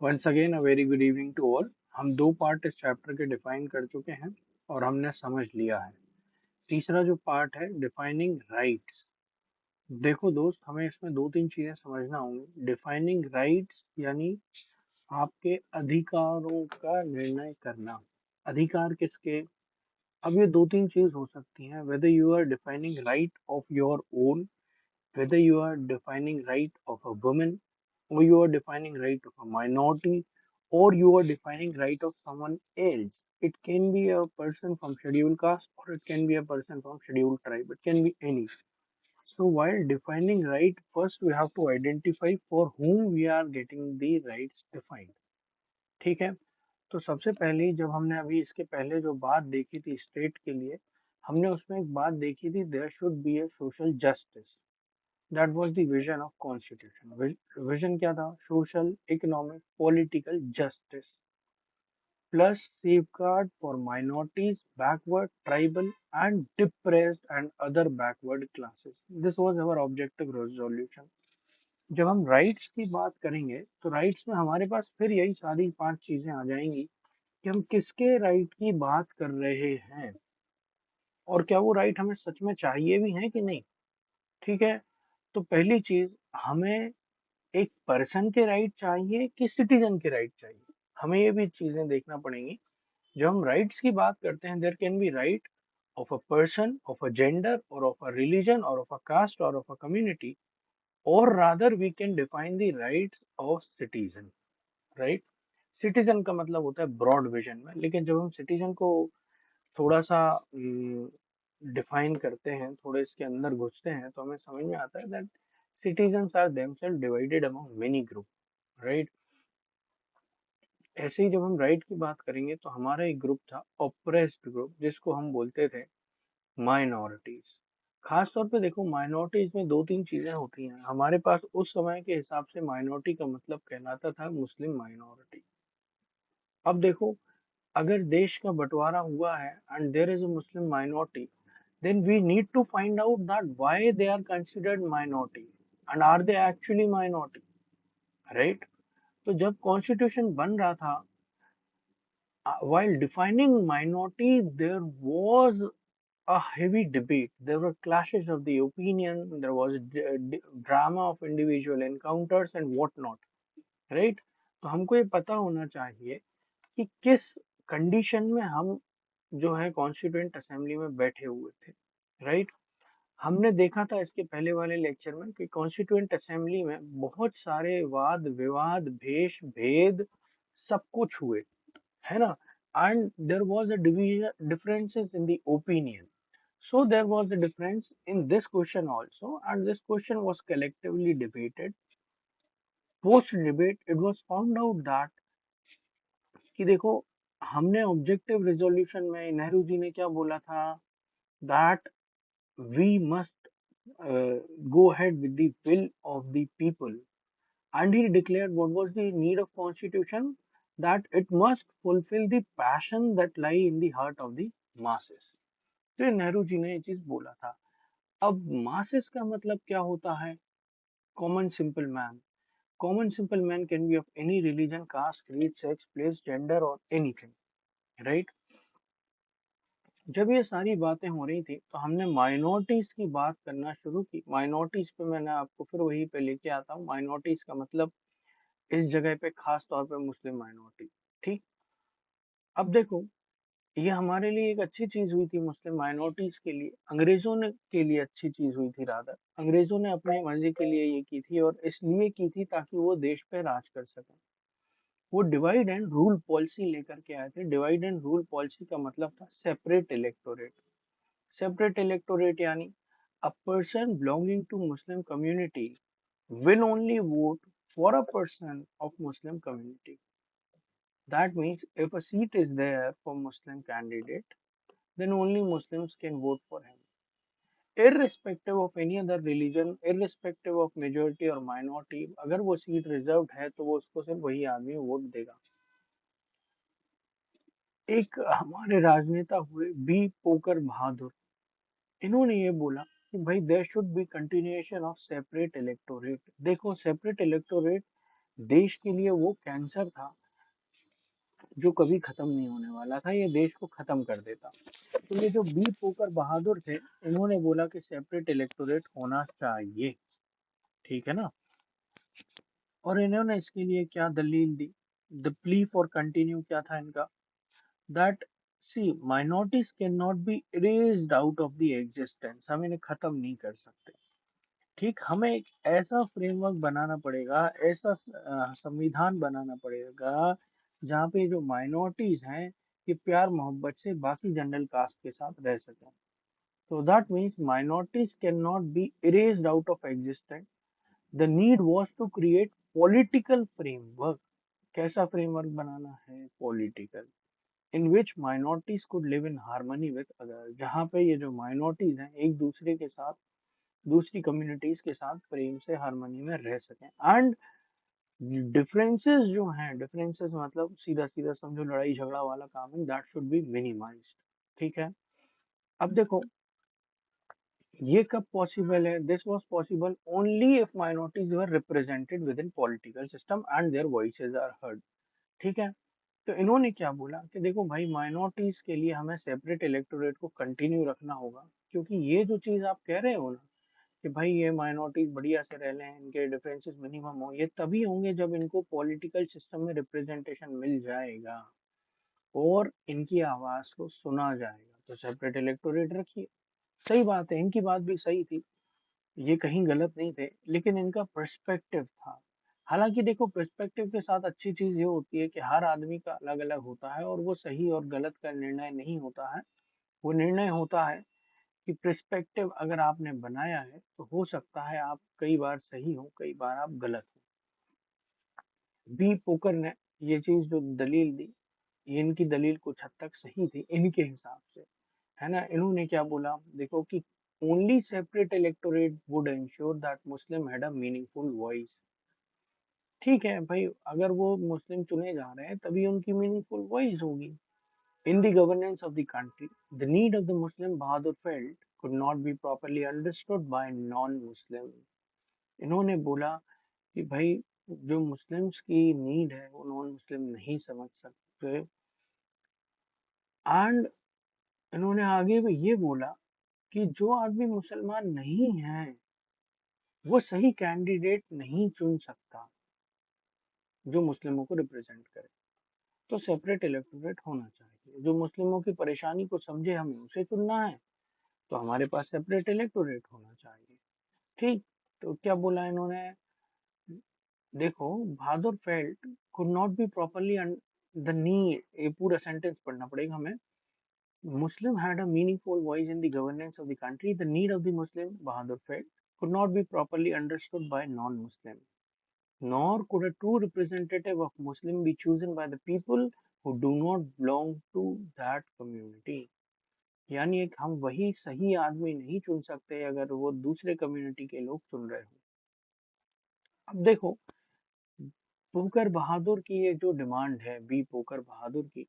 Once again a very good evening to all. हम दो part इस चैप्टर के डिफाइन कर चुके हैं और हमने समझ लिया है। तीसरा जो पार्ट है डिफाइनिंग राइट्स। देखो दोस्त, हमें इसमें दो तीन चीजें समझना होंगी। डिफाइनिंग राइट्स यानी आपके अधिकारों का निर्णय करना। अधिकार किसके? अब ये दो तीन चीज हो सकती हैं, whether you are defining right of your own, whether you are defining right of a woman, or you are defining right of a minority, or you are defining right of someone else. It can be a person from scheduled caste, or it can be a person from scheduled tribe. It can be any. So while defining right, first we have to identify for whom we are getting the rights defined. ठीक है? तो सबसे पहले जब हमने अभी इसके पहले जो बात देखी थी स्टेट के लिए, हमने उसमें एक बात देखी थी, there should be a social justice. That was the vision of constitution. Vision क्या था? Social, economic, political justice plus safeguard for minorities, backward, tribal and depressed and other backward classes. This was our objective resolution. जब हम rights की बात करेंगे तो rights में हमारे पास फिर यही सारी पांच चीजें आ जाएंगी कि हम किसके राइट की बात कर रहे हैं और क्या वो राइट हमें सच में चाहिए भी है कि नहीं। ठीक है? तो पहली चीज, हमें एक पर्सन के राइट चाहिए कि सिटीजन के राइट चाहिए, हमें ये भी चीजें देखना पड़ेंगी। जब हम राइट्स की बात करते हैं, there can be right of a person, of a gender और ऑफ अ रिलीजन और ऑफ अ कास्ट और ऑफ अ कम्युनिटी, और rather we can define the rights of citizen. Right? Citizen का मतलब होता है ब्रॉड विजन में, लेकिन जब हम सिटीजन को थोड़ा सा डिफाइन करते हैं, थोड़े इसके अंदर घुसते हैं, तो हमें समझ में आता है that citizens are themselves divided among many group, right? ऐसे ही जब हम राइट की बात करेंगे तो हमारा एक ग्रुप था ऑप्रेस्ड ग्रुप, जिसको हम बोलते थे माइनॉरिटीज। खास तौर पे देखो, माइनॉरिटीज में दो तीन चीजें होती हैं। हमारे पास उस समय के हिसाब से माइनॉरिटी का मतलब कहलाता था मुस्लिम माइनॉरिटी। अब देखो, अगर देश का बंटवारा हुआ है and there is a Muslim minority, then we need to find out that why they are considered minority and are they actually minority, right? तो जब कॉन्स्टिट्यूशन बन रहा था, while defining minority, there was a heavy debate. There were clashes of the opinion. There was drama of individual encounters and what not, right? तो हमको ये पता होना चाहिए कि किस कंडीशन में हम जो है कॉन्स्टिट्यूएंट असेंबली में बैठे हुए थे, राइट? हमने देखा था इसके पहले वाले लेक्चर में कि कॉन्स्टिट्यूएंट असेंबली में बहुत सारे वाद विवाद, भेष भेद सब कुछ हुए, है ना? And there was a division, differences in the opinion. So there was a difference in this question also, and this question was collectively debated. Post debate, it was found out that कि देखो, हमने objective resolution में नेहरू जी ने क्या बोला था, that we must go ahead with the will of the people, and he declared what was the need of constitution, that it must fulfill the passion that lie in the heart of the masses। तो ये नेहरू जी ने ये चीज बोला था। अब masses का मतलब क्या होता है? Common simple man. Common simple man can be of any religion, caste, creed, sex, place, gender और एनीथिंग, राइट? जब ये सारी बातें हो रही थी तो हमने माइनॉरिटीज की बात करना शुरू की। माइनॉरिटीज पे मैंने आपको फिर वही पे लेके आता हूँ। माइनॉरिटीज का मतलब इस जगह पे खास तौर पे मुस्लिम माइनॉरिटी। ठीक? अब देखो, ये हमारे लिए एक अच्छी चीज हुई थी मुस्लिम माइनॉरिटीज के लिए, अंग्रेजों ने के लिए अच्छी चीज हुई थी। रादर अंग्रेजों ने अपनी मर्जी के लिए ये की थी, और इसलिए की थी ताकि वो देश पे राज कर सकें। वो डिवाइड एंड रूल पॉलिसी लेकर के आए थे। डिवाइड एंड रूल पॉलिसी का मतलब था सेपरेट इलेक्टोरेट। सेपरेट इलेक्टोरेट यानी a person belonging to Muslim community will only vote for a person of Muslim community. That means if a seat is there for Muslim candidate, then only Muslims can vote for him. Irrespective of any other religion, irrespective of majority or minority, अगर वो seat reserved है तो वो उसको सिर्फ वही आदमी vote देगा। एक हमारे राजनेता हुए बी पोकर बहादुर, इन्होंने ये बोला कि भाई there should be continuation of separate electorate. देखो, सेपरेट इलेक्टोरेट देश के लिए वो कैंसर था जो कभी खत्म नहीं होने वाला था, ये देश को खत्म कर देता। तो ये जो बी पोकर बहादुर थे, इन्होंने बोला कि सेपरेट इलेक्टोरेट होना चाहिए, ठीक है ना। और इन्होंने इसके लिए क्या दलील दी, द प्ली फॉर कंटिन्यू क्या था इनका, that see minorities can not be erased out of the existence, हम इन्हें खत्म नहीं कर सकते। ठीक, हमें एक ऐसा फ्रेमवर्क बनाना पड़ेगा, ऐसा संविधान बनाना पड़ेगा जहाँ पे जो माइनॉरिटीज हैं ये प्यार मोहब्बत से बाकी जनरल कास्ट के साथ रह सकें। So that means minorities cannot be erased out of existence. The need was to create political framework. कैसा framework बनाना है? Political. In which minorities could live in harmony with others. जहाँ पे ये जो minorities हैं एक दूसरे के साथ, दूसरी communities के साथ प्रेम से हारमोनी में रह सकें। And differences जो हैं, differences मतलब सीधा सीधा समझो लड़ाई झगड़ा वाला काम है, that should be minimized. ठीक है। अब देखो ये कब पॉसिबल है, this was possible only if minorities were represented within political system and their voices are heard. ठीक है। तो इन्होंने क्या बोला कि देखो भाई, माइनॉरिटीज के लिए हमें सेपरेट इलेक्टोरेट को कंटिन्यू रखना होगा, क्योंकि ये जो चीज आप कह रहे हो ना कि भाई ये माइनॉरिटीज बढ़िया से रह लें, इनके डिफरेंसेस मिनिमम हो, ये तभी होंगे जब इनको पॉलिटिकल सिस्टम में रिप्रेजेंटेशन मिल जाएगा और इनकी आवाज को सुना जाएगा। तो सेपरेट इलेक्टोरेट रखिए, सही बात है, इनकी बात भी सही थी, ये कहीं गलत नहीं थे, लेकिन इनका पर्सपेक्टिव था। हालांकि देखो, पर्सपेक्टिव के साथ अच्छी चीज ये होती है कि हर आदमी का अलग अलग होता है और वो सही और गलत का निर्णय नहीं होता है। वो निर्णय होता है कि पर्सपेक्टिव अगर आपने बनाया है तो हो सकता है आप कई बार सही हो, कई बार आप गलत हो। बी पोकर ने ये चीज जो दलील दी, ये इनकी दलील कुछ हद तक सही थी इनके हिसाब से, है ना। इन्होंने क्या बोला देखो कि only separate electorate would ensure that Muslim had a meaningful voice. ठीक है भाई, अगर वो मुस्लिम चुने जा रहे हैं तभी उनकी मीनिंगफुल वॉइस होगी in the governance of the country. The need of the Muslim Bahadur felt could not be properly understood by non Muslim. इन्होंने बोला कि भाई जो मुस्लिम्स की नीड है वो नॉन मुस्लिम नहीं समझ सकते। एंड इन्होंने आगे भी ये बोला कि जो आदमी मुसलमान नहीं है वो सही कैंडिडेट नहीं चुन सकता जो मुस्लिमों को रिप्रेजेंट करे। तो सेपरेट इलेक्टोरेट होना चाहिए, जो मुस्लिमों की परेशानी को समझे, हमें उसे चुनना है, तो हमारे पास सेपरेट इलेक्टोरेट होना चाहिए। ठीक। तो क्या बोला इन्होंने, देखो, बहादुर felt could not be properly the need, ये पूरा सेंटेंस पढ़ना पड़ेगा हमें। Muslim had a meaningful voice in the governance of the country. The need of the Muslim, Bahadur felt, could not be properly understood by non-Muslim. Nor could a true representative of Muslim be chosen by the people who do not belong to that community. यानी एक हम वही सही आदमी नहीं चुन सकते अगर वो दूसरे कम्युनिटी के लोग चुन रहे हो। अब देखो, पोकर बहादुर की ये जो डिमांड है, बी पोकर बहादुर की,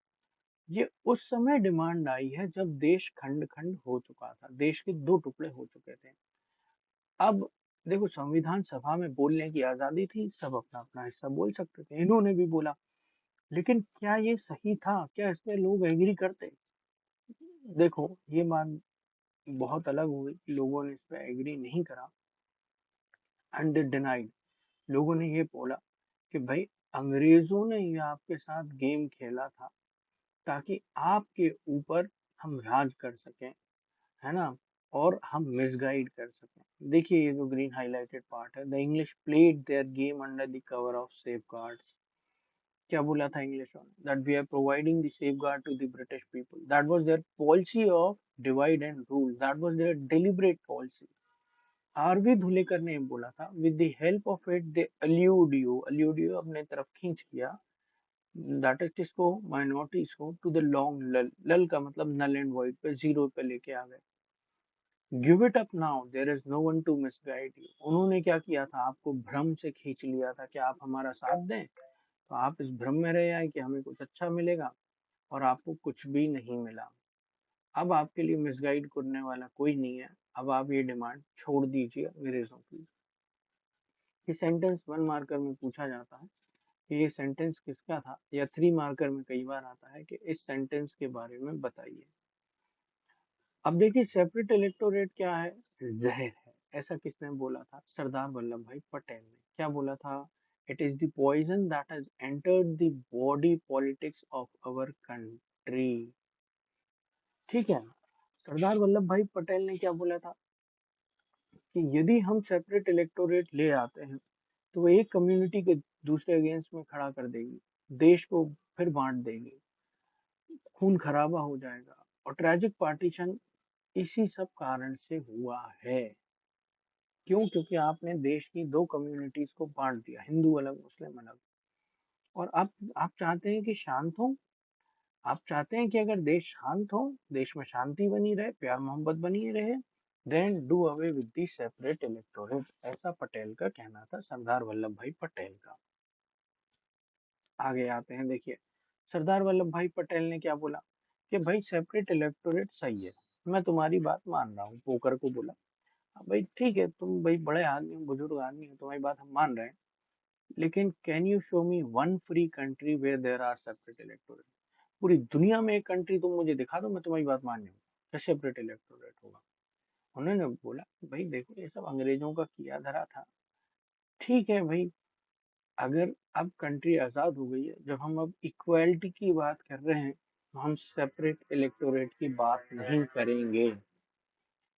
ये उस समय डिमांड आई है जब देश खंड खंड हो चुका था, देश के दो टुकड़े हो चुके थे। अब देखो, संविधान सभा में बोलने की आजादी थी, सब अपना अपना हिस्सा बोल सकते थे, इन्होंने भी बोला, लेकिन क्या ये सही था, क्या इस पे लोग एग्री करते? देखो, ये बात बहुत अलग हुई, लोगों ने इस पे एग्री नहीं करा एंड दे डिनाइड। लोगों ने ये बोला कि भाई, अंग्रेजों ने ये आपके साथ गेम खेला था ताकि आपके ऊपर हम राज कर सकें, है ना, और हम मिसगाइड कर सकें। देखिए ये जो ग्रीन हाईलाइटेड पार्ट है, the English played their game under the cover of safeguards. क्या बोला था इंग्लिश वालों, that we are providing the safeguard to the British people, that was their policy of divide and rule, that was their deliberate policy. R V Dhulekar ने बोला था, with the help of it they alluded अपने तरफ खींच लिया, that is किसको, minorities को, to the long लल, लल का मतलब नल एंड वाइड पे, जीरो पे लेके आ गए। Give it up now, there is no one to misguide you. उन्होंने क्या किया था, आपको भ्रम से खींच लिया था कि आप हमारा साथ दें, तो आप इस भ्रम में रह आए कि हमें कुछ अच्छा मिलेगा, और आपको कुछ भी नहीं मिला। अब आपके लिए मिसगाइड करने वाला कोई नहीं है, अब आप ये डिमांड छोड़ दीजिए अंग्रेजों की। ये सेंटेंस 1 मार्कर में पूछा जाता है कि ये सेंटेंस किसका था, या 3 मार्कर में कई बार आता है कि इस सेंटेंस के बारे में बताइए। अब देखिए सेपरेट इलेक्टोरेट क्या है, जहर है। ऐसा किसने बोला था, सरदार वल्लभ भाई पटेल ने। क्या बोला था, it is the poison that has entered the body politics of our country. ठीक है, सरदार वल्लभ भाई पटेल ने क्या बोला था कि यदि हम सेपरेट इलेक्टोरेट ले आते हैं तो वो एक कम्युनिटी के दूसरे अगेंस्ट में खड़ा कर देगी, देश को फिर बांट देगी, खून खराबा हो जाएगा। और ट्रेजिक पार्टीशन इसी सब कारण से हुआ है। क्यों, क्योंकि आपने देश की दो कम्युनिटीज को बांट दिया, हिंदू अलग मुस्लिम अलग। और आप चाहते हैं कि शांत हो, आप चाहते हैं कि अगर देश शांत हो, देश में शांति बनी रहे, प्यार मोहब्बत बनी रहे, then do away with the separate electorate. ऐसा पटेल का कहना था, सरदार वल्लभ भाई पटेल का। आगे आते हैं, देखिए सरदार वल्लभ भाई पटेल ने क्या बोला कि भाई सेपरेट इलेक्टोरेट सही है, मैं तुम्हारी बात मान रहा हूँ। पोकर को बोला, "हाँ भाई ठीक है, तुम भाई बड़े आदमी हो, बुजुर्ग आदमी हो, तुम्हारी बात हम मान रहे हैं, लेकिन can you show me one free country where there are separate electorate. पूरी दुनिया में एक कंट्री तुम मुझे दिखा दो, मैं तुम्हारी बात मान लूँ, क्या सेपरेट इलेक्टोरेट होगा। उन्होंने बोला भाई देखो ये सब अंग्रेजों का किया धरा था, ठीक है भाई, अगर अब कंट्री आजाद हो गई है, जब हम अब इक्वालिटी की बात कर रहे हैं, तो हम सेपरेट इलेक्टोरेट की बात नहीं करेंगे।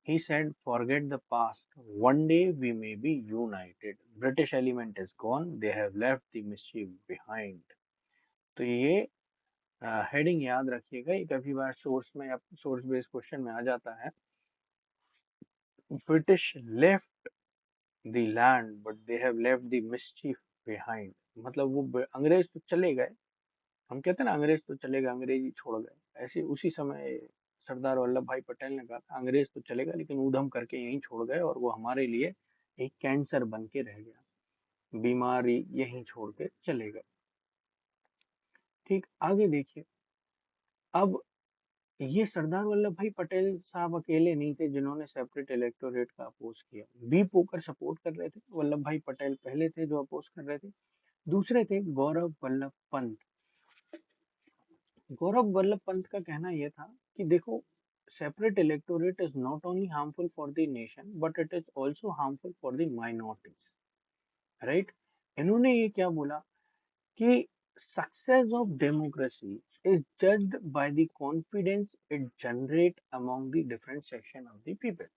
He said, forget the past. One day we may be united. British element is gone. They have left the mischief behind. तो ये हेडिंग याद रखिएगा, ये कभी बार सोर्स में या सोर्स बेस्ड क्वेश्चन में आ जाता है। British left the land but they have left the mischief behind. मतलब वो अंग्रेज तो चले गए, हम कहते हैं ना अंग्रेज तो चले गए, अंग्रेजी छोड़ गए, ऐसे उसी समय सरदार वल्लभ भाई पटेल ने कहा था अंग्रेज तो चले गए लेकिन ऊधम करके यहीं छोड़ गए, और वो हमारे लिए एक कैंसर बन के रह गया, बीमारी यहीं छोड़ के चले गए। ठीक, आगे देखिए। अब ये सरदार वल्लभ भाई पटेल साहब अकेले नहीं थे जिन्होंने सेपरेट इलेक्टोरेट का अपोज किया। बी पोकर सपोर्ट कर रहे थे, वल्लभ भाई पटेल पहले थे जो अपोज कर रहे थे। दूसरे थे गौरव वल्लभ पंत। गौरव वल्लभ पंत का कहना यह था कि देखो separate electorate is not only harmful for the nation but it is also harmful for the minorities, right. इन्होंने ये क्या बोला कि success of democracy is judged by the confidence it generate among the different section of the people.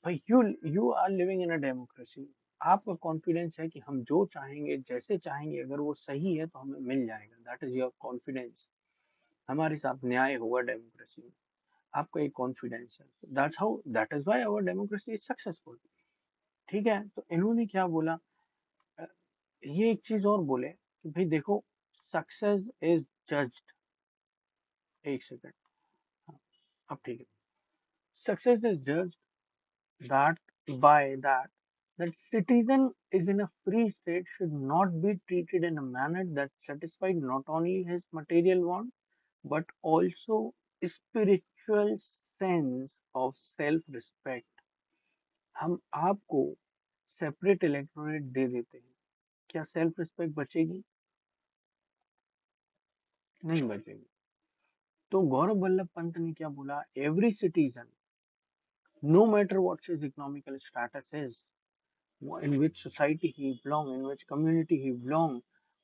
भाई you are living in a democracy, आपका confidence है कि हम जो चाहेंगे जैसे चाहेंगे अगर वो सही है तो हमें मिल जाएगा, दैट इज योर कॉन्फिडेंस। हमारे साथ न्याय होगा डेमोक्रेसी में, आपका एक कॉन्फिडेंस है। That's how, that is why our democracy is successful. ठीक है, तो इन्होंने क्या बोला, अ, ये एक चीज और बोले कि भाई देखो सक्सेस इज जज्ड, एक सेकंड, हाँ अब ठीक है, success is judged that by that citizen is in a free state should not be treated in a manner that satisfies not only his material want but also spiritual sense of self respect। हम आपको separate electorate दे देते हैं, क्या self respect बचेगी, नहीं बचेगी। तो गौरव वल्लभ पंत ने क्या बोला, every citizen no matter what his economical status is, in which society he belong, in which community he belong,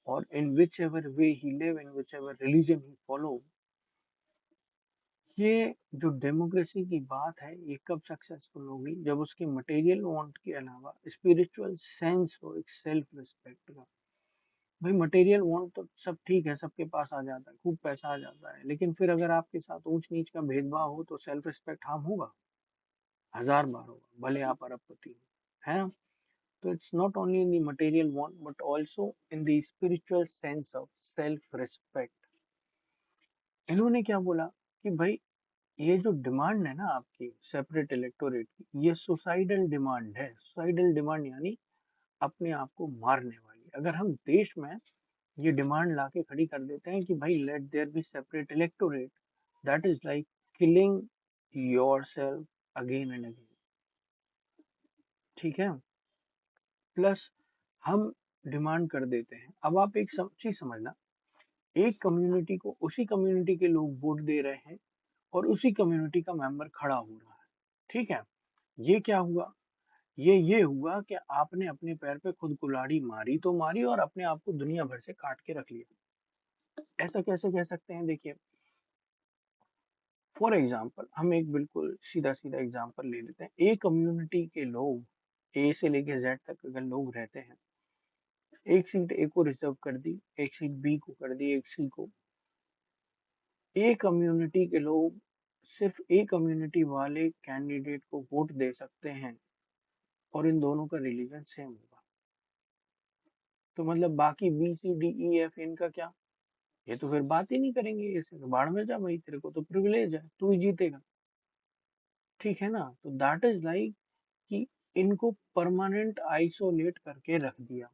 or in whichever way he live, in whichever religion he follow। ये जो democracy की बात है ये कब successful होगी, जब उसके मटेरियल वांट के अलावा स्पिरिचुअल सेंस हो, एक सेल्फ रिस्पेक्ट का। भाई मटेरियल वांट तो सब ठीक है, सबके पास आ जाता है, खूब पैसा आ जाता है, लेकिन फिर अगर आपके साथ ऊंच नीच का भेदभाव हो तो सेल्फ रिस्पेक्ट हार्म होगा, हजार बार होगा, भले आप अरबपति हो, है ना। So it's not only in the material want but also in the spiritual sense of self respect। इन्होंने क्या बोला कि भाई ये जो डिमांड है ना आपकी सेपरेट इलेक्टोरेट की, ये सुसाइडल डिमांड है। सुसाइडल डिमांड यानी अपने आप को मारने वाली। अगर हम देश में ये डिमांड लाके खड़ी कर देते हैं कि भाई let there be separate electorate, that is like killing yourself again and again. ठीक है, प्लस हम डिमांड कर देते हैं। अब आप एक चीज समझना, एक कम्युनिटी को उसी कम्युनिटी के लोग वोट दे रहे हैं और उसी कम्युनिटी का मेंबर खड़ा हो रहा है, ठीक है। ये क्या हुआ, ये हुआ कि आपने अपने पैर पे खुद कुल्हाड़ी मारी तो मारी और अपने आप को दुनिया भर से काट के रख लिया। ऐसा कैसे कह सकते हैं, देखिए फॉर एग्जाम्पल हम एक बिल्कुल सीधा सीधा एग्जाम्पल ले लेते हैं। ए कम्युनिटी के लोग ए से लेके जेड तक अगर लोग रहते हैं, एक सीट ए को रिजर्व कर दी, एक सीट बी को कर दी, एक सी को, ए कम्युनिटी के लोग सिर्फ ए कम्युनिटी वाले कैंडिडेट को वोट दे सकते हैं और इन दोनों का रिलीजन सेम होगा। तो मतलब बाकी B C D E F इनका क्या, ये तो फिर बात ही नहीं करेंगे, ये सिर्फ बाढ़ में जा भाई, तेरे को तो प्रिविलेज है, तू ही जीतेगा, ठीक है ना। तो दैट इज लाइक कि इनको परमानेंट आइसोलेट करके रख दिया।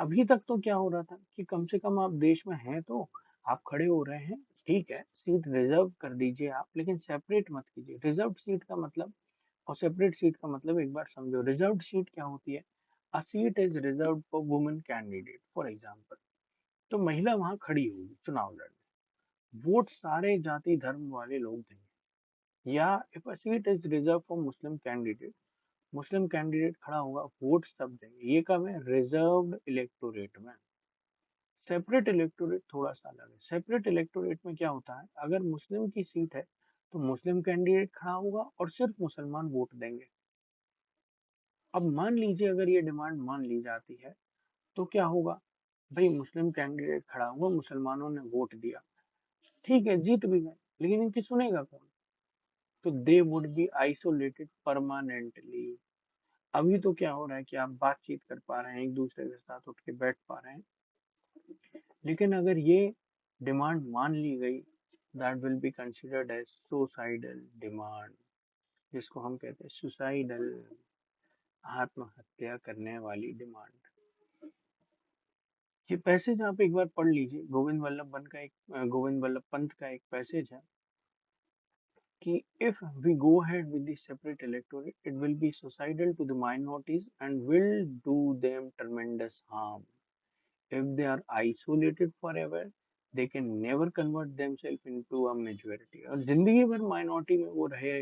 अभी तक तो क्या हो रहा था कि कम से कम आप देश में हैं तो आप खड़े हो रहे हैं, ठीक है, सीट रिजर्व कर दीजिए आप, लेकिन सेपरेट मत कीजिए। रिजर्व सीट का मतलब और सेपरेट सीट का मतलब एक बार समझो। रिजर्व सीट क्या होती है, अ seat is reserve for women candidate for example. तो महिला वहां खड़ी होगी चुनाव लड़ने, वोट सारे जाति धर्म वाले लोग देंगे। या if a seat is reserve for Muslim candidate, Muslim candidate खड़ा होगा, वोट सब देंगे। ये कब है, रिजर्व्ड इलेक्टोरेट में। सेपरेट इलेक्टोरेट थोड़ा सा अलग है। सेपरेट इलेक्टोरेट में क्या होता है, अगर मुस्लिम की सीट है तो मुस्लिम कैंडिडेट खड़ा होगा और सिर्फ मुसलमान वोट देंगे। अब मान लीजिए अगर ये डिमांड मान ली जाती है तो क्या होगा, भाई मुस्लिम कैंडिडेट खड़ा हुआ, मुसलमानों ने वोट दिया, ठीक है जीत भी गए, लेकिन इनकी सुनेगा कौन। तो they would be isolated permanently. अभी तो क्या हो रहा है कि आप बातचीत कर पा रहे हैं, एक दूसरे के साथ उठ के बैठ पा रहे हैं, लेकिन अगर ये डिमांड मान ली गई, that will be considered as suicidal demand, जिसको हम कहते हैं सुसाइडल, आत्महत्या करने वाली डिमांड। ये पैसेज आप एक बार पढ़ लीजिए, गोविंद वल्लभ पंत का एक पैसेज है कि if we go ahead with the separate electorate, it will be suicidal to the minorities and will do them tremendous harm. If they are isolated forever, they can never convert themselves into a majority. और जिंदगी भर minority में वो रहे,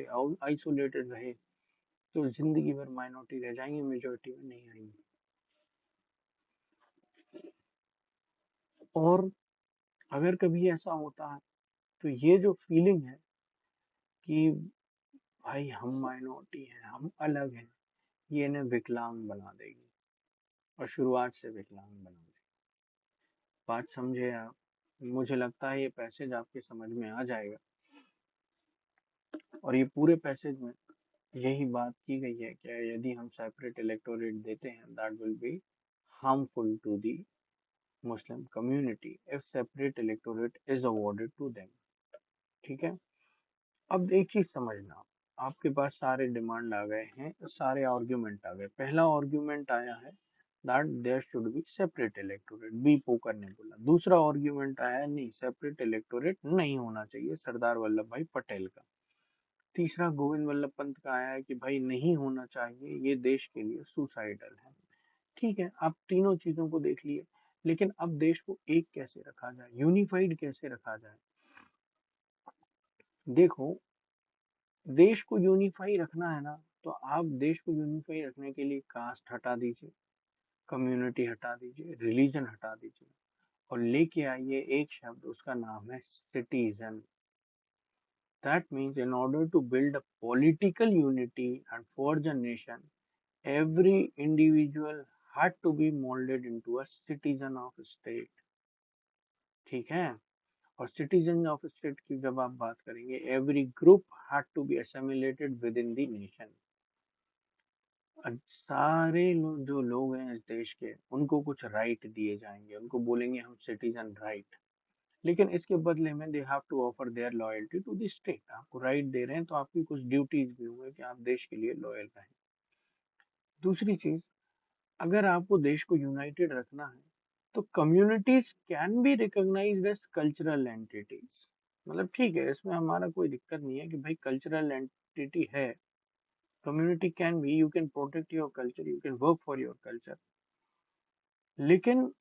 isolated रहे, तो जिंदगी भर माइनॉरिटी रह जाएंगे, मेजोरिटी में नहीं आएंगे। और अगर कभी ऐसा होता है तो ये जो फीलिंग है कि भाई हम माइनॉरिटी हैं, हम अलग हैं, ये इन्हें विकलांग बना देगी और शुरुआत से विकलांग बना देगी। बात समझे आप, मुझे लगता है ये पैसेज आपके समझ में आ जाएगा। और ये पूरे पैसेज में यही बात की गई है कि यदि हम सेपरेट इलेक्टोरेट देते हैं, that will be harmful to the Muslim community if separate electorate is awarded to them, ठीक है। अब एक चीज समझना, आपके पास सारे डिमांड आ गए हैं, सारे आर्ग्यूमेंट आ गए। पहला आर्ग्यूमेंट आया है that there should be separate electorate, B Pocker ने बोला। दूसरा आर्ग्यूमेंट आया, नहीं सेपरेट इलेक्टोरेट नहीं होना चाहिए, सरदार वल्लभ भाई पटेल का। तीसरा गोविंद वल्लभ पंत का आया है कि भाई नहीं होना चाहिए, ये देश के लिए सुसाइडल है। ठीक है, आप तीनों चीजों को देख लिए, लेकिन अब देश को एक कैसे रखा जाए, यूनिफाइड कैसे रखा जाए। देखो, देश को यूनिफाई रखना है ना, तो आप देश को यूनिफाई रखने के लिए कास्ट हटा दीजिए, कम्युनिटी हटा दीजिए, रिलीजन हटा दीजिए, और लेके आइए एक शब्द, उसका नाम है citizen. That means in order to build a political unity and forge a nation, every individual had to be molded into a citizen of a state, ठीक है। और सिटीजन ऑफ स्टेट की जब आप बात करेंगे, every group had to be assimilated within the nation। सारे जो लोग हैं इस देश के, उनको कुछ राइट दिए जाएंगे, उनको बोलेंगे हम सिटीजन राइट, लेकिन इसके बदले में they have to offer their loyalty to the state. आपको राइट दे रहे हैं तो आपकी कुछ ड्यूटीज भी होंगे कि आप देश के लिए लॉयल रहें। दूसरी चीज, अगर आपको देश को यूनाइटेड रखना है तो communities can be recognised as cultural entities. मतलब ठीक है, इसमें हमारा कोई दिक्कत नहीं है कि भाई कल्चरल एंटिटी है, community can be, you can protect your culture, you can work for your culture, लेकिन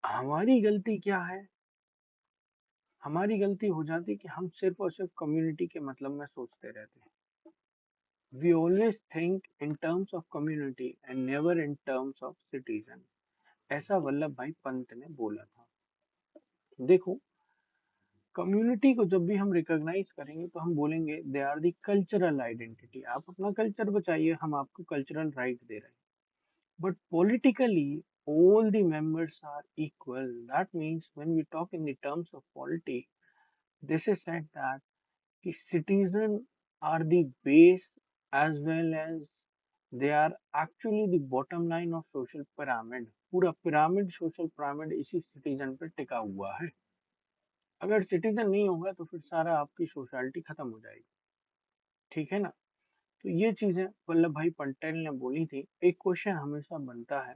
हमारी गलती क्या है? हमारी गलती हो जाती है कि हम सिर्फ और सिर्फ कम्युनिटी के मतलब में सोचते रहते हैं। We always think in terms of community and never in terms of citizen. ऐसा वल्लभ भाई पंत ने बोला था। देखो, कम्युनिटी को जब भी हम रिकॉग्नाइज करेंगे तो हम बोलेंगे they are the cultural identity. आप अपना कल्चर बचाइए, हम आपको कल्चरल राइट दे रहे हैं। But politically all the members are equal. That means when we talk in the terms of polity, this is said that the citizens are the base as well as they are actually the bottom line of social pyramid. पूरा pyramid, social pyramid इसी citizen पे टिका हुआ है। अगर citizen नहीं होगा तो फिर सारा आपकी सोसाइटी खत्म हो जाएगी। ठीक है ना? तो ये चीजें वल्लभ भाई पटेल ने बोली थी। एक क्वेश्चन हमेशा बनता है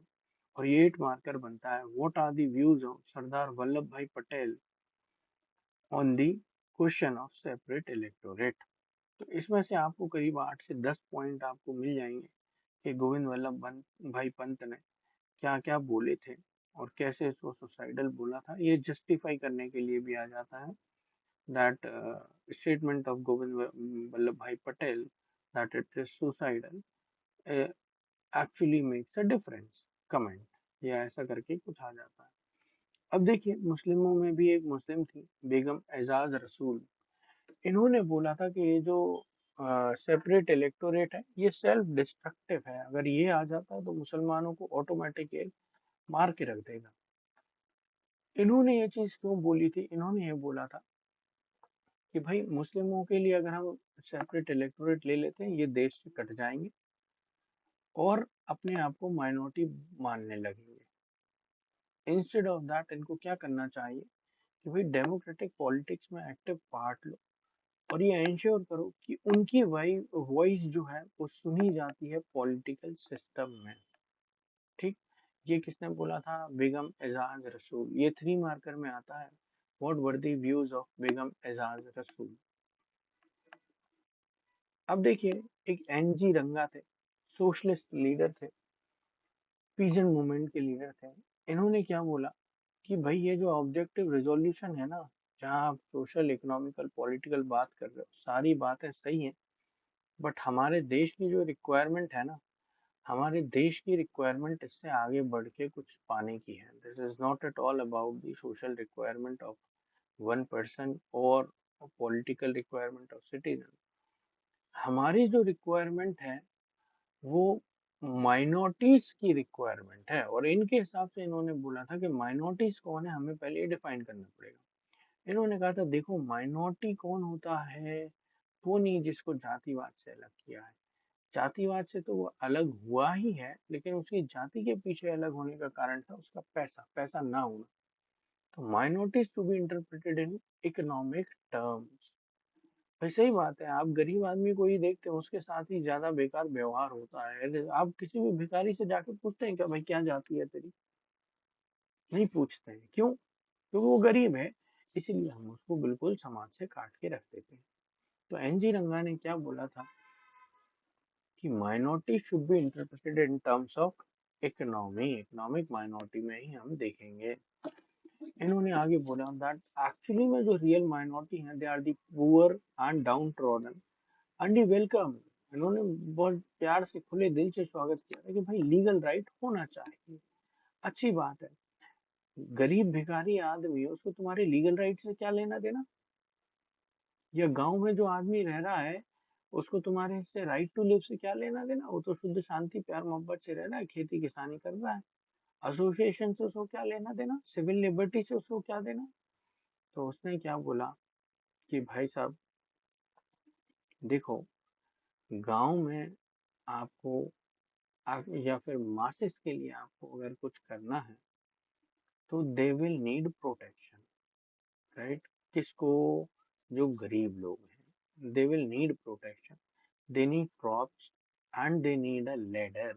और ये 8 मार्कर बनता है, what are the views of Sardar Vallabhbhai Patel on the question of separate electorate. तो इसमें से आपको करीब 8 से 10 पॉइंट आपको मिल जाएंगे कि गोविंद वल्लभ भाई पंत ने क्या क्या बोले थे और कैसे इसको सुसाइडल बोला था। ये जस्टिफाई करने के लिए भी आ जाता है that statement of Govind Vallabhbhai Patel that it is suicidal uh, actually makes a difference comment, या ऐसा करके कुछ आ जाता है। अब देखिए, मुस्लिमों में भी एक मुस्लिम थी बेगम एजाज रसूल। इन्होंने बोला था कि ये जो सेपरेट इलेक्टोरेट है ये सेल्फ डिस्ट्रक्टिव है, अगर ये आ जाता है तो मुसलमानों को ऑटोमेटिक मार के रख देगा। इन्होंने ये चीज क्यों बोली थी? इन्होंने ये बोला था कि भाई मुस्लिमों के लिए अगर हम सेपरेट इलेक्टोरेट ले लेते हैं ये देश से कट जाएंगे और अपने आप को माइनॉरिटी मानने लगेंगे। इंस्टेड ऑफ दैट इनको क्या करना चाहिए कि भाई डेमोक्रेटिक पॉलिटिक्स में एक्टिव पार्ट लो और ये इंश्योर करो कि उनकी वॉइस जो है वो सुनी जाती है पॉलिटिकल सिस्टम में। ठीक, ये किसने बोला था? बेगम एजाज रसूल। ये 3 मार्कर में आता है, what were the views of Begum Aizaz Rasul. अब देखिए, एक एनजी रंगा थे, सोशलिस्ट लीडर थे, पीजन मूवमेंट के लीडर थे। इन्होंने क्या बोला कि भाई ये जो ऑब्जेक्टिव रिजोल्यूशन है ना, जहाँ आप सोशल इकोनॉमिकल पॉलिटिकल बात कर रहे हो, सारी बातें सही हैं, बट हमारे देश की जो रिक्वायरमेंट है ना, हमारे देश की रिक्वायरमेंट इससे आगे बढ़ के कुछ पाने की है। This is not at all about the social requirement of one person और पॉलिटिकल रिक्वायरमेंट ऑफ सिटीजन। हमारी जो रिक्वायरमेंट है वो माइनॉरिटीज की रिक्वायरमेंट है, और इनके हिसाब से इन्होंने बोला था कि माइनॉरिटीज कौन है हमें पहले डिफाइन करना पड़ेगा। इन्होंने कहा था देखो, माइनॉरिटी कौन होता है? वो नहीं जिसको जातिवाद से अलग किया है। जातिवाद से तो वो अलग हुआ ही है, लेकिन उसकी जाति के पीछे अलग होने का कारण था उसका पैसा, पैसा ना होना। तो minorities to be interpreted in economic terms. भाई सही बात है, आप गरीब आदमी को ही देखते हो उसके साथ ही ज्यादा बेकार व्यवहार होता है। आप किसी भी भिखारी से जाके पूछते हैं क्या भाई क्या जाती है तेरी? नहीं पूछते हैं। क्यों? क्योंकि वो गरीब है, इसीलिए हम उसको बिल्कुल समाज से काट के रख देते हैं। तो एनजी रंगा ने क्या बोला था कि minority should be interpreted in terms of economy, economic minority में ही हम देखेंगे। इन्होंने आगे बोला दैट एक्चुअली में जो रियल माइनॉरिटी है they are the poor and downtrodden and welcome. इन्होंने बहुत प्यार से खुले दिल से स्वागत किया था कि भाई लीगल राइट होना चाहिए, अच्छी बात है। गरीब भिखारी आदमी है, उसको तुम्हारे लीगल राइट से क्या लेना देना? या गांव में जो आदमी रह रहा है उसको तुम्हारे से राइट टू लिव से क्या लेना देना? वो तो शुद्ध शांति प्यार मोहब्बत से रह रहा है, खेती किसानी कर रहा है। एसोसिएशन से उसको क्या लेना देना? सिविल लिबर्टी से उसको क्या देना? तो उसने क्या बोला कि भाई साहब देखो, गांव में आपको या फिर मासेस के लिए आपको अगर कुछ करना है तो they will need protection, right? किसको? जो गरीब लोग हैं, they will need protection, they need crops and they need a ladder.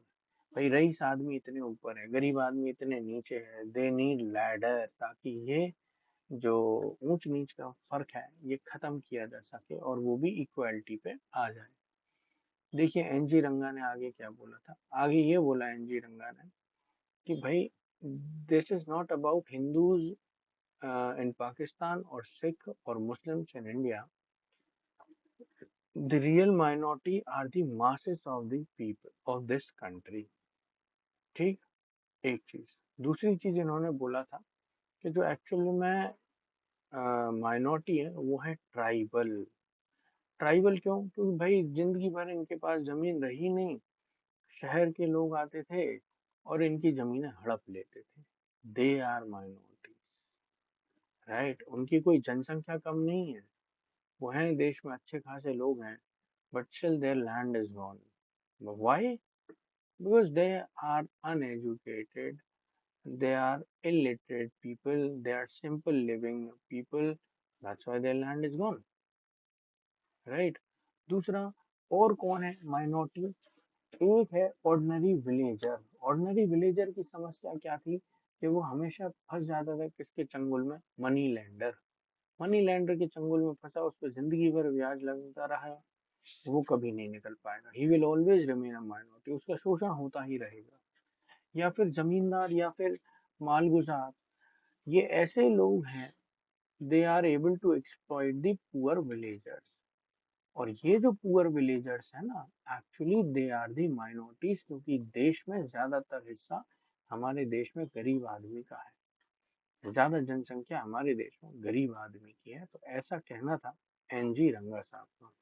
भाई रईस आदमी इतने ऊपर है, गरीब आदमी इतने नीचे है, दे नीड लैडर, ताकि ये जो ऊंच नीच का फर्क है ये खत्म किया जा सके और वो भी इक्वालिटी पे आ जाए। देखिए एनजी रंगा ने आगे क्या बोला था। आगे ये बोला एनजी रंगा ने कि भाई this is not about Hindus in Pakistan और सिख और Muslims in India, the real minority are the masses of the people of this country. ठीक, एक चीज। दूसरी चीज इन्होंने बोला था कि जो एक्चुअली में माइनॉरिटी है वो है ट्राइबल। ट्राइबल क्यों? क्योंकि भाई जिंदगी भर इनके पास जमीन रही नहीं, शहर के लोग आते थे और इनकी जमीनें हड़प लेते थे। They are minority, right? उनकी कोई जनसंख्या कम नहीं है, वो हैं देश में अच्छे खासे लोग हैं, but still their land is gone. Why? Because they are uneducated, they are illiterate people, they are simple living people, that's why their land is gone, right? दूसरा, और कौन है माइनॉरिटी? एक है ऑर्डिनरी विलेजर। ऑर्डिनरी विलेजर की समस्या क्या थी कि वो हमेशा फंस जाता था किसके चंगुल में? Money lender. मनी लैंडर के चंगुल में फंसा, उस पर जिंदगी भर ब्याज लगता रहा, वो कभी नहीं निकल पाएगा। He will always remain a minority, उसका शोषण होता ही रहेगा। या फिर जमींदार, या फिर मालगुजार, ये ऐसे लोग हैं, they are able to exploit the poor villagers. और ये जो पुअर विलेजर्स है ना, actually they are the minorities, क्योंकि देश में ज्यादातर हिस्सा हमारे देश में गरीब आदमी का है, ज्यादा जनसंख्या हमारे देश में गरीब आदमी की है। तो ऐसा कहना था एनजी रंगा साहब का।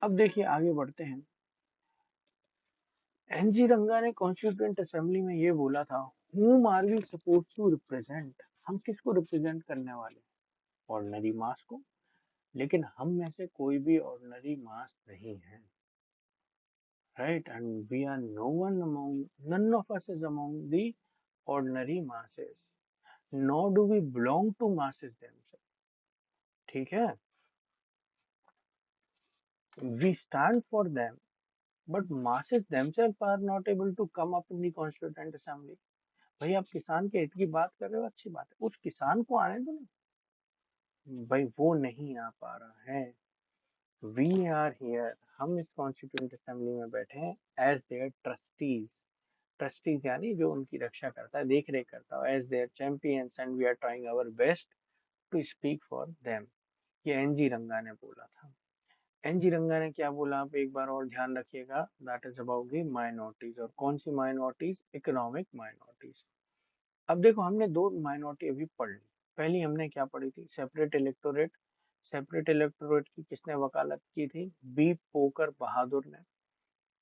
अब देखिए आगे बढ़ते हैं। एनजी रंगा ने कॉन्स्टिट्यूएंट असेंबली में ये बोला था, whom are we supposed to represent? हम किसको रिप्रेजेंट करने वाले? ऑर्डिनरी मास को। लेकिन हम में से कोई भी ऑर्डिनरी मास नहीं है, right? And we are no one among, none of us is among the ordinary masses, nor do we belong to masses themselves. ठीक है, we stand for them, but masses themselves are not able to come up in the constituent assembly। भाई आप किसान के हित की बात कर रहे हो, अच्छी बात है, उस किसान को आने दो ना। भाई वो नहीं आ पा रहा है। वी आर हियर, हम इस कॉन्स्टिट्यूंट असेंबली में बैठे हैं एज देयर ट्रस्टीज। ट्रस्टीज यानी जो उनकी रक्षा करता है, देख रेख करता है, as their champions, and we are trying our best to speak for them. ये एनजी रंगा ने बोला था। एनजी रंगा ने क्या बोला, आप एक बार और ध्यान रखिएगा, that is about the minorities. और कौन सी माइनॉरिटीज? Economic minorities. अब देखो हमने दो माइनॉरिटी अभी पढ़ ली। पहली हमने क्या पढ़ी थी? Separate electorate. सेपरेट इलेक्टोरेट की किसने वकालत की थी? बी पोकर बहादुर ने।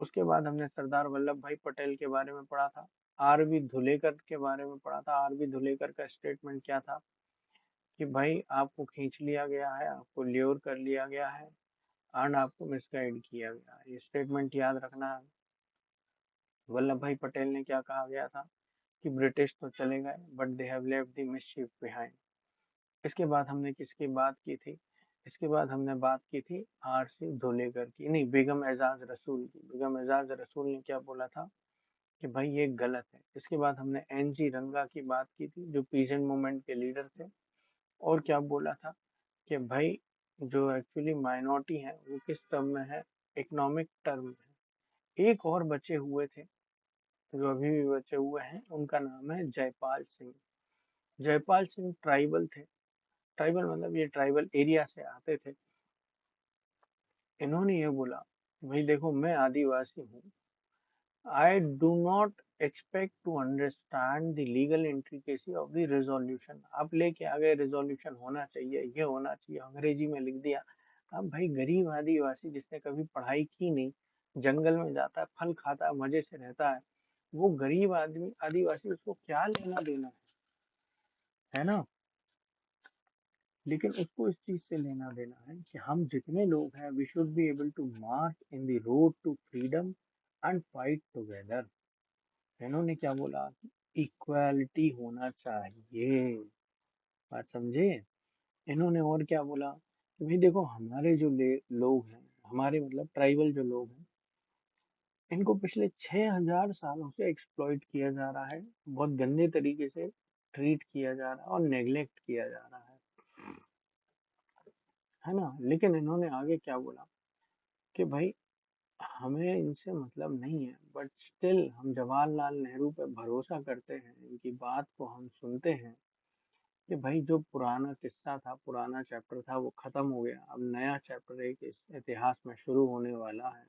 उसके बाद हमने सरदार वल्लभ भाई पटेल के बारे में पढ़ा था। आरबी धुलेकर के बारे में पढ़ा था। आरबी धुलेकर का स्टेटमेंट क्या था कि भाई आपको खींच लिया गया है, आपको ल्योर कर लिया गया है, एंड आपको मिसगाइड किया गया है। ये स्टेटमेंट याद रखना है। वल्लभ भाई पटेल ने क्या कहा गया था कि ब्रिटिश तो चले गए, but they have left the मिसचिफ behind. इसके बाद हमने किसकी बात की थी? इसके बाद हमने बात की थी आरसी धुलेकर की, नहीं, बेगम एजाज रसूल की। बेगम एजाज रसूल ने क्या बोला था कि भाई ये गलत है। इसके बाद हमने एनजी रंगा की बात की थी, जो पीजेंट मूवमेंट के लीडर थे, और क्या बोला था कि भाई जो एक्चुअली माइनॉरिटी है वो किस टर्म में है? इकोनॉमिक टर्म में। एक और बचे हुए थे, जो अभी भी बचे हुए हैं, उनका नाम है जयपाल सिंह। जयपाल सिंह ट्राइबल थे। ट्राइबल मतलब ये ट्राइबल एरिया से आते थे। इन्होंने ये बोला, भाई देखो मैं आदिवासी हूँ, I do not expect to understand the legal intricacy of the resolution। आप लेके आ गए रेजोल्यूशन होना चाहिए, ये होना चाहिए, अंग्रेजी में लिख दिया। अब भाई गरीब आदिवासी जिसने कभी पढ़ाई की नहीं, जंगल में जाता है, फल खाता है, मजे से रहता है, वो गरीब आदमी आदिवासी, उसको क्या लेना देना है ना? लेकिन उसको इस चीज से लेना देना है कि हम जितने लोग हैं, we should be able to march in the road to freedom and fight together. इन्होंने क्या बोला? इक्वालिटी होना चाहिए। बात समझे? इन्होंने और क्या बोला कि भाई देखो हमारे जो लोग हैं, हमारे मतलब ट्राइबल जो लोग हैं, इनको पिछले 6,000 सालों से एक्सप्लॉइट किया जा रहा है, बहुत गंदे तरीके से ट्रीट किया जा रहा है और नेग्लेक्ट किया जा रहा है ना? लेकिन इन्होंने आगे क्या बोला कि भाई हमें इनसे मतलब नहीं है, बट स्टिल हम जवाहरलाल नेहरू पे भरोसा करते हैं, इनकी बात को हम सुनते हैं कि भाई जो पुराना किस्सा था, पुराना चैप्टर था, वो खत्म हो गया। अब नया चैप्टर एक इस इतिहास में शुरू होने वाला है।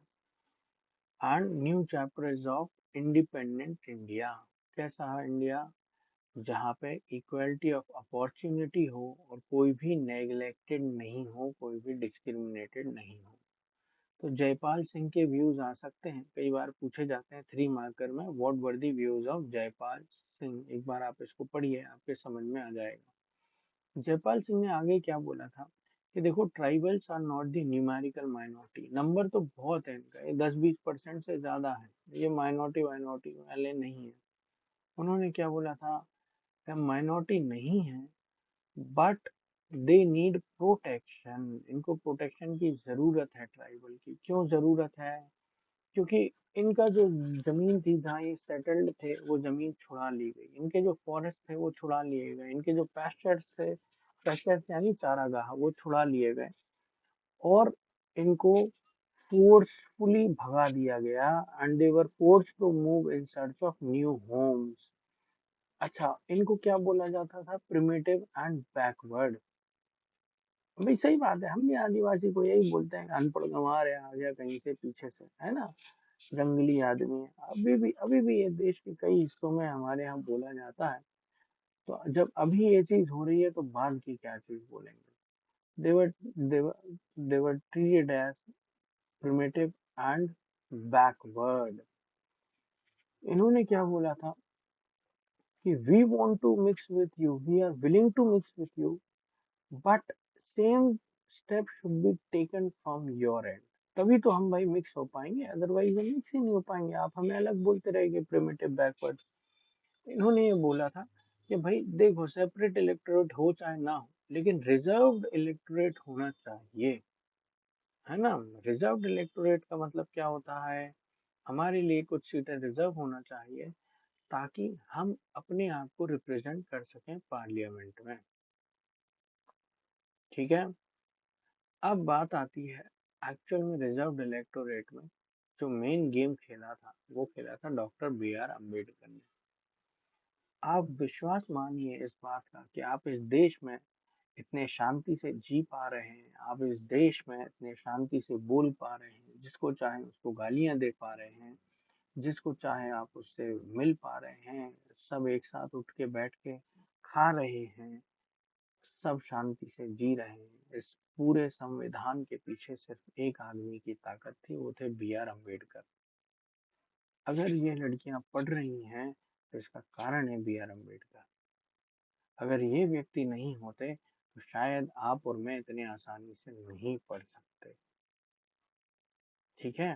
And new chapter is of independent India. कैसा है इंडिया? जहाँ पे इक्वलिटी ऑफ अपॉर्चुनिटी हो और कोई भी नेग्लेक्टेड नहीं हो, कोई भी डिस्क्रिमिनेटेड नहीं हो। तो जयपाल सिंह के व्यूज आ सकते हैं, कई बार पूछे जाते हैं 3 मार्कर में, what were the views of Jaipal Singh. एक बार आप इसको पढ़िए, आपके समझ में आ जाएगा। जयपाल सिंह ने आगे क्या बोला था कि देखो, tribals are not the numerical minority. Number तो बहुत है इनका, ये 10-20% से ज्यादा है, ये माइनॉरिटी माइनॉरिटी वाले नहीं है। उन्होंने क्या बोला था? माइनॉरिटी नहीं है, बट दे नीड प्रोटेक्शन। इनको प्रोटेक्शन की जरूरत है। ट्राइबल की क्यों जरूरत है? क्योंकि इनका जो जमीन थी जहाँ ये सेटल्ड थे, वो जमीन छुड़ा ली गई। इनके जो फॉरेस्ट थे वो छुड़ा लिए गए। इनके जो पैस्चर्स थे, पैस्चर्स यानी चारागाह, वो छुड़ा लिए गए। और इनको फोर्सफुली भगा दिया गया। And they were forced to move in search of new homes. अच्छा, इनको क्या बोला जाता था? Primitive and backward. भाई सही बात है, हम भी आदिवासी को यही बोलते हैं, अनपढ़ गंवार है, आ गया कहीं से पीछे से, है ना, जंगली आदमी है। अभी भी ये देश के कई हिस्सों में हमारे यहाँ बोला जाता है। तो जब अभी ये चीज हो रही है तो बाद की क्या चीज बोलेंगे? They were they were they were treated as primitive and backward. इन्होंने क्या बोला था कि we want to mix with you, we are willing to mix with you, but same step should be taken from your end. तभी तो हम भाई मिक्स हो पाएंगे, अदरवाइज हम मिक्स ही नहीं हो पाएंगे। आप हमें अलग बोलते रहेंगे, प्रिमिटिव बैकवर्ड। इन्होंने ये बोला था कि भाई देखो, सेपरेट इलेक्टोरेट हो चाहे ना हो, लेकिन रिजर्व्ड इलेक्टोरेट होना चाहिए, है ना। रिजर्व्ड इलेक्टोरेट का मतलब क्या होता है? हमारे लिए कुछ सीटें रिजर्व होना चाहिए, ताकि हम अपने आप को रिप्रेजेंट कर सकें पार्लियामेंट में। ठीक है। अब बात आती है एक्चुअल में रिजर्व्ड इलेक्टोरेट में जो मेन गेम खेला था, वो खेला था डॉक्टर बी आर अम्बेडकर ने। आप विश्वास मानिए इस बात का कि आप इस देश में इतने शांति से जी पा रहे हैं, आप इस देश में इतने शांति से बोल पा रहे हैं, जिसको चाहे उसको गालियां दे पा रहे हैं, जिसको चाहे आप उससे मिल पा रहे हैं, सब एक साथ उठ के बैठ के खा रहे हैं, सब शांति से जी रहे हैं। इस पूरे संविधान के पीछे सिर्फ एक आदमी की ताकत थी, वो थे बी आर अम्बेडकर। अगर ये लड़कियां पढ़ रही हैं तो इसका कारण है बी आर अम्बेडकर। अगर ये व्यक्ति नहीं होते तो शायद आप और मैं इतने आसानी से नहीं पढ़ सकते। ठीक है।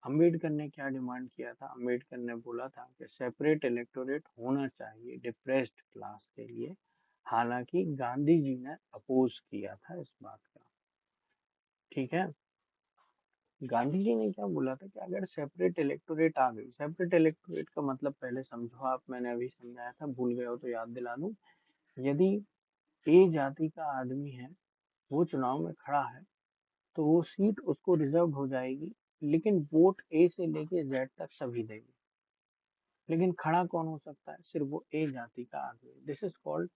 अंबेडकर ने क्या डिमांड किया था? अंबेडकर ने बोला था कि सेपरेट इलेक्टोरेट होना चाहिए डिप्रेस्ड क्लास के लिए। हालांकि गांधी जी ने अपोज किया था इस बात का। ठीक है। गांधी जी ने क्या बोला था कि अगर सेपरेट इलेक्टोरेट आ गई, सेपरेट इलेक्टोरेट का मतलब पहले समझो आप, मैंने अभी समझाया था, भूल गए हो तो याद दिला दूं। यदि ए जाति का आदमी है, वो चुनाव में खड़ा है, तो वो सीट उसको रिजर्व हो जाएगी, लेकिन वोट ए से लेके जेड तक सभी देंगे। लेकिन खड़ा कौन हो सकता है? सिर्फ वो ए जाति का आदमी। This is called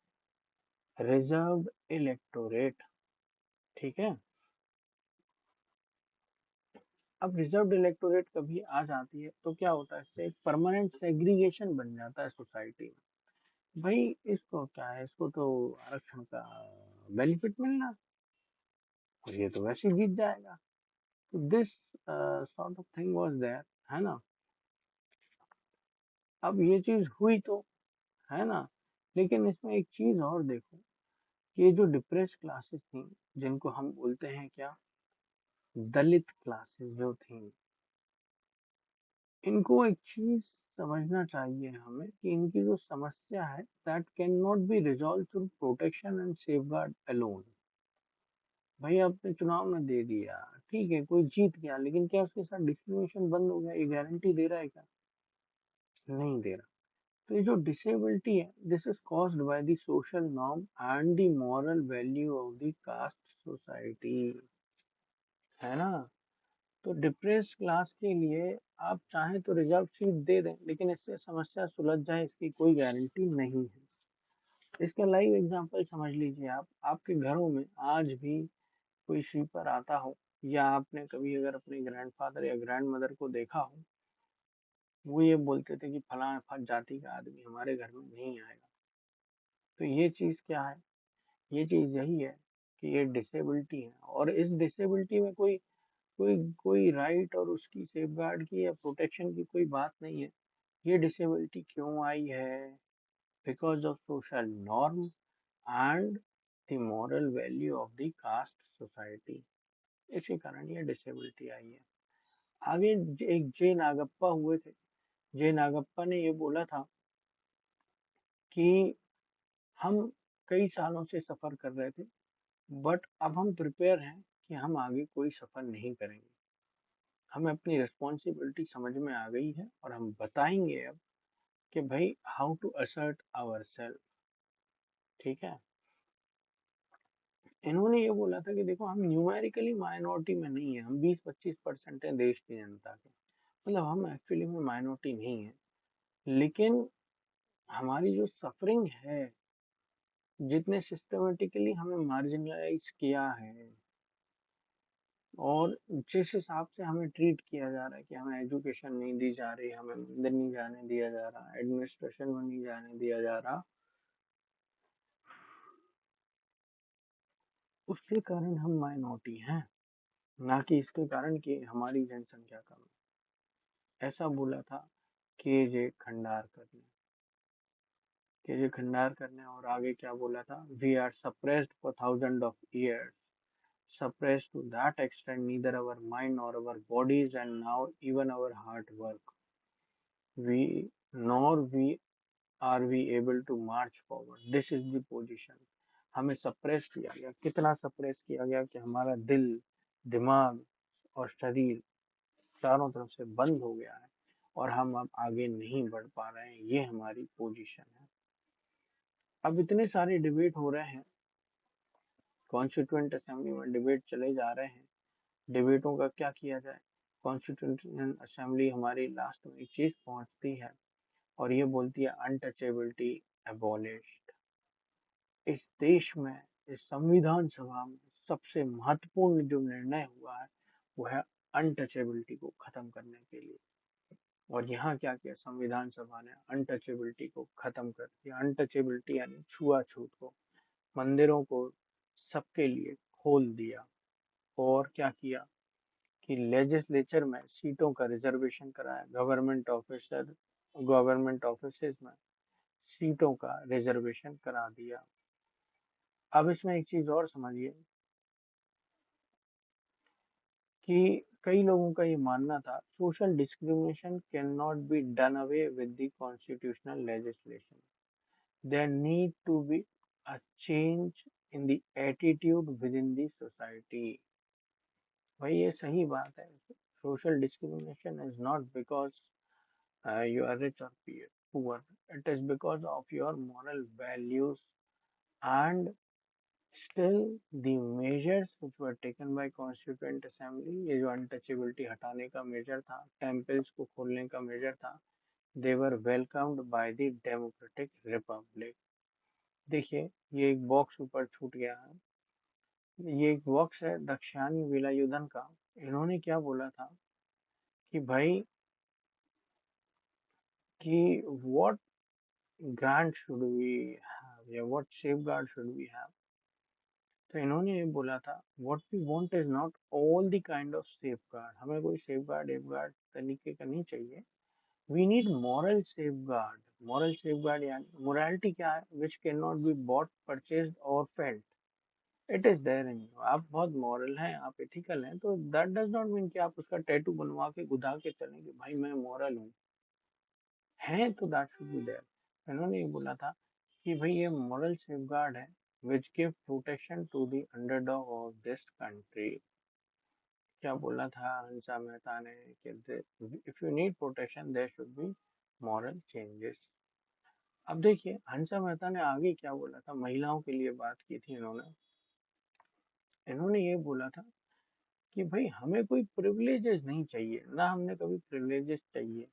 reserved electorate. ठीक है। अब रिजर्व्ड इलेक्टोरेट कभी आ जाती है तो क्या होता है? इससे एक परमानेंट सेग्रीगेशन बन जाता है सोसाइटी में। भाई इसको क्या है, इसको तो आरक्षण का बेनिफिट मिलना, और ये तो वैसे ही जीत जाएगा। तो this sort of thing was there, है ना। अब ये चीज हुई तो, है ना। लेकिन इसमें एक चीज और देखो, कि ये जो डिप्रेस क्लासेस थी, जिनको हम बोलते हैं क्या, दलित क्लासेस जो थी, इनको एक चीज समझना चाहिए हमें कि इनकी जो समस्या है, that can not be resolve through protection and safeguard alone. भाई आपने चुनाव में दे दिया, ठीक है, कोई जीत गया, लेकिन क्या उसके साथ डिस्क्रिमिनेशन बंद हो गया? ये गारंटी दे रहा है क्या? नहीं दे रहा। तो ये जो डिसेबिलिटी है, this is caused by the social norm and the moral value of the caste society, है ना। तो डिप्रेस्ड क्लास के लिए आप चाहें तो रिजर्व सीट दे दें, लेकिन इससे समस्या सुलझ जाए इसकी कोई गारंटी नहीं है। इसका लाइव एग्जांपल समझ लीजिए आप, आपके घरों में आज भी कोई स्वीपर आता हो, या आपने कभी अगर अपने ग्रैंडफादर या ग्रैंड मदर को देखा हो, वो ये बोलते थे कि फलां जाति का आदमी हमारे घर में नहीं आएगा। तो ये चीज क्या है? ये चीज यही है कि ये डिसेबिलिटी है, और इस डिसेबिलिटी में कोई कोई कोई राइट और उसकी सेफगार्ड की या प्रोटेक्शन की कोई बात नहीं है। ये डिसेबिलिटी क्यों आई है? Because of social norm and the moral value of the caste society. इसी कारण ये डिसेबिलिटी आई है। आगे एक जे नागप्पा हुए थे। जे नागप्पा ने ये बोला था कि हम कई सालों से सफर कर रहे थे, बट अब हम प्रिपेयर हैं कि हम आगे कोई सफर नहीं करेंगे। हमें अपनी रिस्पॉन्सिबिलिटी समझ में आ गई है, और हम बताएंगे अब कि भाई how to assert our self. ठीक है। इन्होंने ये बोला था कि देखो, हम न्यूमेरिकली माइनॉरिटी में नहीं है, हम 20-25% हैं देश की जनता के, मतलब हम एक्चुअली में माइनॉरिटी नहीं है। लेकिन हमारी जो सफरिंग है, जितने सिस्टमेटिकली हमें मार्जिनलाइज किया है, और जिस हिसाब से हमें ट्रीट किया जा रहा है कि हमें एजुकेशन नहीं दी जा रही, हमें मंदिर नहीं जाने दिया जा रहा, एडमिनिस्ट्रेशन में नहीं जाने दिया जा रहा, उसके कारण हम माइनॉरिटी हैं, ना कि इसके कारण कि हमारी जनसंख्या कम है। ऐसा बोला था के खंडारकर ने। खंडारकर ने और आगे क्या बोला था? We are suppressed for thousand of years, suppressed to that extent neither our mind nor our bodies and now even our heart work. We nor we are we able to march forward. This is the position. हमें suppress किया गया। कितना suppress किया गया कि हमारा दिल, दिमाग और शरीर चारों तरफ से बंद हो गया है, और हम अब आगे नहीं बढ़ पा रहे हैं। ये हमारी पोजीशन है। अब इतने सारे डिबेट हो रहे हैं, कॉन्स्टिट्यूएंट असेंबली में डिबेट चले जा रहे हैं, डिबेटों का क्या किया जाए? कॉन्स्टिट्यूशन असेंबली हमारी लास्ट में एक चीज पहुंचती है, और ये बोलती है अनटचेबिलिटी एबॉलिश्ड। इस देश में, इस संविधान सभा में सबसे महत्वपूर्ण जो निर्णय हुआ है, वो है अनटचेबिलिटी को खत्म करने के लिए। और यहाँ क्या किया संविधान सभा ने? अनटचेबिलिटी को खत्म कर दिया। अनटचेबिलिटी यानी छुआछूत को, मंदिरों को सबके लिए खोल दिया। और क्या किया कि लेजिस्लेचर में सीटों का रिजर्वेशन कराया, गवर्नमेंट ऑफिसेज में सीटों का रिजर्वेशन करा दिया। अब इसमें एक चीज और समझिए कि कई लोगों का ये मानना था social discrimination can not be done away with the constitutional legislation, there need to be a change in the attitude within the society. भाई ये सही बात है। Social discrimination is not because you are rich or poor. It is because of your moral values, and still the measures which were taken by Constituent Assembly, ये जो untouchability हटाने का major था, टेम्पल्स को खोलने का मेजर था, they were welcomed by the democratic republic। देखिए, ये एक बॉक्स ऊपर छूट गया है। ये एक बॉक्स है दक्षानी वेलायुधन का। इन्होंने क्या बोला था कि भाई कि what grant should we have, या what safeguard should we have? तो इन्होंने ये बोला था what we want is not all the kind of safeguard, हमें कोई safeguard safeguard तरीके का नहीं चाहिए। We need moral safeguard। moral safeguard यानी morality क्या है? which cannot be bought, purchased or felt। it is there in you। आप बहुत moral हैं, आप ethical हैं, तो that does not mean कि आप उसका टैटू बनवा के गुदा के चलें कि भाई मैं moral हूँ। है तो दैट शुड बी देयर। इन्होंने ये बोला था कि भाई ये मॉरल सेफगार्ड है which give protection to the underdog of this country. क्या बोला था हंसा मेहता ने कि if you need protection there should be moral changes. अब देखिए हंसा मेहता ने आगे क्या बोला था, महिलाओं के लिए बात की थी इन्होंने। इन्होंने ये बोला था कि भाई हमें कोई प्रिविलेजेस नहीं चाहिए, ना हमने कभी प्रिविलेजेस चाहिए।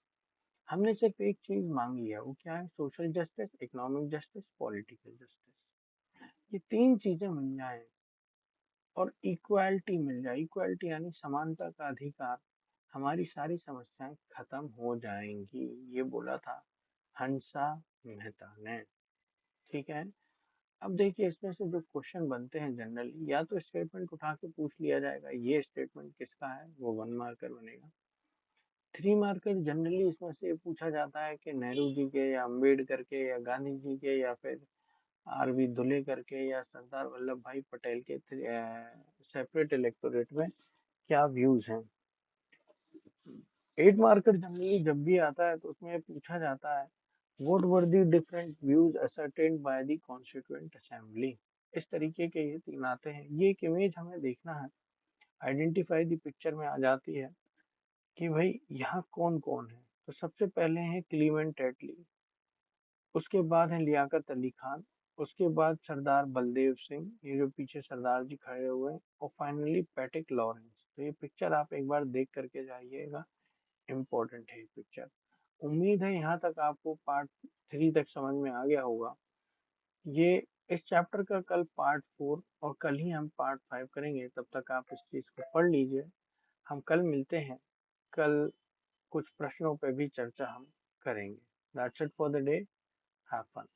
हमने सिर्फ एक चीज मांगी है, वो क्या है? Social justice, economic justice, political justice. ये तीन चीजें मिल जाए और इक्वालिटी मिल जाए, इक्वालिटी यानी समानता का अधिकार, हमारी सारी समस्याएं खत्म हो जाएंगी। ये बोला था हंसा मेहता ने। ठीक है। अब देखिए इसमें से जो क्वेश्चन बनते हैं जनरली, या तो स्टेटमेंट उठा के पूछ लिया जाएगा ये स्टेटमेंट किसका है, वो 1 मार्कर बनेगा। 3 मार्कर जनरली इसमें से पूछा जाता है कि नेहरू जी के, या अम्बेडकर के, या गांधी जी के, या फिर आर.वी. दुले करके, या सरदार वल्लभ भाई पटेल के सेपरेट इलेक्टोरेट में क्या व्यूज हैं। 8 मार्कर जनरली जब भी आता है तो उसमें पूछा जाता है what were the different views ascertained by the constituent assembly. इस तरीके के ये तीन आते हैं। ये एक इमेज हमें देखना है, आइडेंटिफाई द पिक्चर में आ जाती है कि भाई यहाँ कौन कौन है। तो सबसे पहले है क्लीमेंट एटली, उसके बाद है लियाकत अली खान, उसके बाद सरदार बलदेव सिंह, ये जो पीछे सरदार जी खड़े हुए हैं, और फाइनली पैटिक लॉरेंस। तो ये पिक्चर आप एक बार देख करके जाइएगा, इम्पोर्टेंट है ये पिक्चर। उम्मीद है यहाँ तक आपको पार्ट 3 तक समझ में आ गया होगा। ये इस चैप्टर का कल पार्ट 4 और कल ही हम पार्ट 5 करेंगे, तब तक आप इस चीज को पढ़ लीजिए। हम कल मिलते हैं। कल कुछ प्रश्नों पे भी चर्चा हम करेंगे। That's it for the day. Have fun.